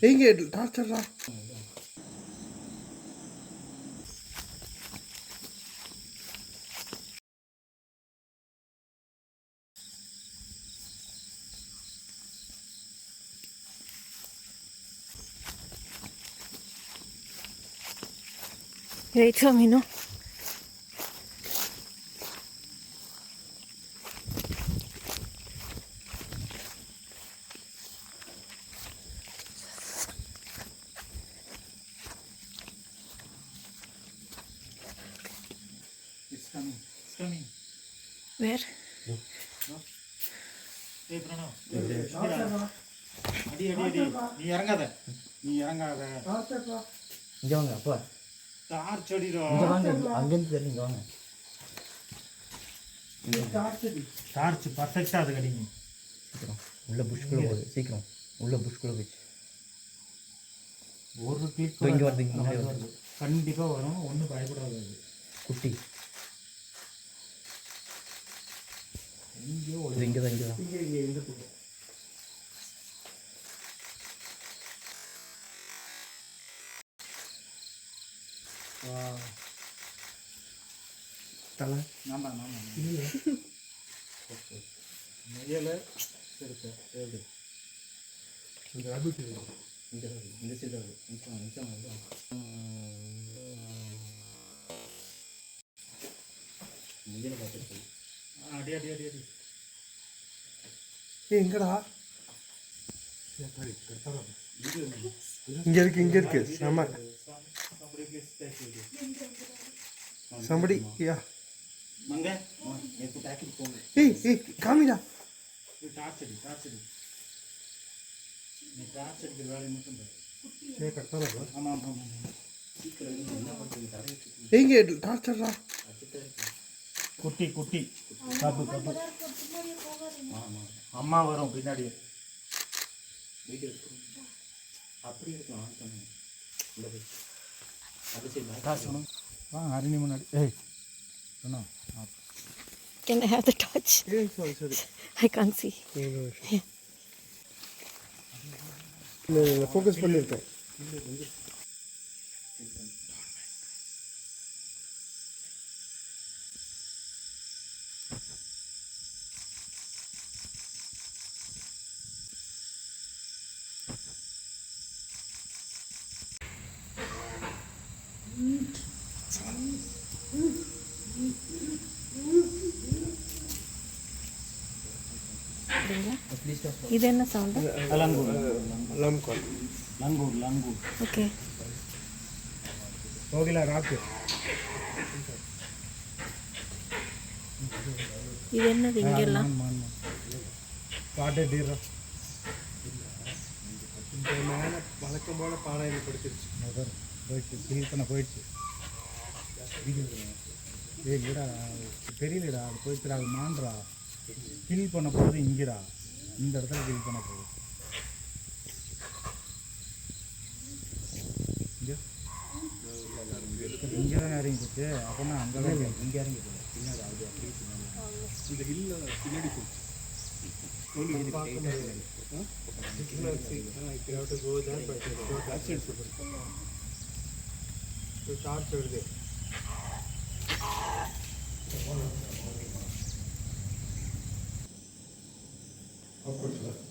எங்கே டார்ச்சர்ரா Wait for me, no? It's coming. It's coming. Where? No. Hey, Pranav. அடி அடி அடி நீ இறங்காத இங்கே வாங்க அப்பா டார்ச் அடிடா இங்கே வாங்க அங்கேருந்து தெரியும் வாங்க டார்ச் பர்ஃபெக்டாக அது கடிங்க சீக்கிரம் உள்ள புஷ்குள்ளே போகுது சீக்கிரம் உள்ள புஷ்குள்ளே போயிடுச்சு ஒரு கிளிக் இங்கே வருது இங்கே முன்னாடி வருது கண்டிப்பாக வரும் ஒன்றும் பயப்படாது அது குட்டி எங்கேயோ இது இங்கே தான் இங்கே தான் தலை ஆமாம் நெய்யலை இருக்கு எப்படி இந்த ரபிட் இந்த சைடு வருது நிச்சயம் முடியல பார்த்துருக்கு அடி அடி அடி அடி எங்கடா இங்கே இருக்கு செம somebody yeah மங்க எனக்கு பேக்கெட் போங்க ஏய் காமிடா டார்ச் அடி நீ டார்ச் அடிக்கிற வேலையை மட்டும் பாரு சே கட்டறா ஆமாம் சீக்கிரம் என்ன பண்ணுறீங்க எங்கே டார்ச்சர்ரா குட்டி கப்பு அம்மா வரும் பின்னாடி வீடியோ எடுக்கணும் அப்படி இருக்கலாம் ஆன் பண்ணுங்க இல்லை போய் அது சரி டார்ச் வேணும் அரிணி முன்னாடி ஏய் சொன்னா Can I have the torch? ஏய் sorry I can't see. இல்லை ஃபோக்கஸ் பண்ணிருக்கேன் இது என்ன சவுண்டு? லங்கூர் ஓகே கோகிலா ராக்கு இது என்னது இங்கெல்லாம்? பாட்டே டீரா இந்த மேலே வழக்கம் போல பாடாயில் படுத்துருச்சு போயிடுச்சு கிளீன் பண்ண போயிடுச்சு ஏய் இல்லைடா தெரியலடா அது போயிடுச்சுடா அது மான்றா கில் பண்ண போகிறது இங்கேடா இந்த இடத்துல கில் பண்ண போகுது இங்கே தான் இறங்கி போச்சு அப்படின்னா அங்கே தான் இங்கே இறங்கி போகுது பின்னாடி அது அப்படி இந்த இல்லை பின்னாடி போச்சு டார்ச் வருது Of course.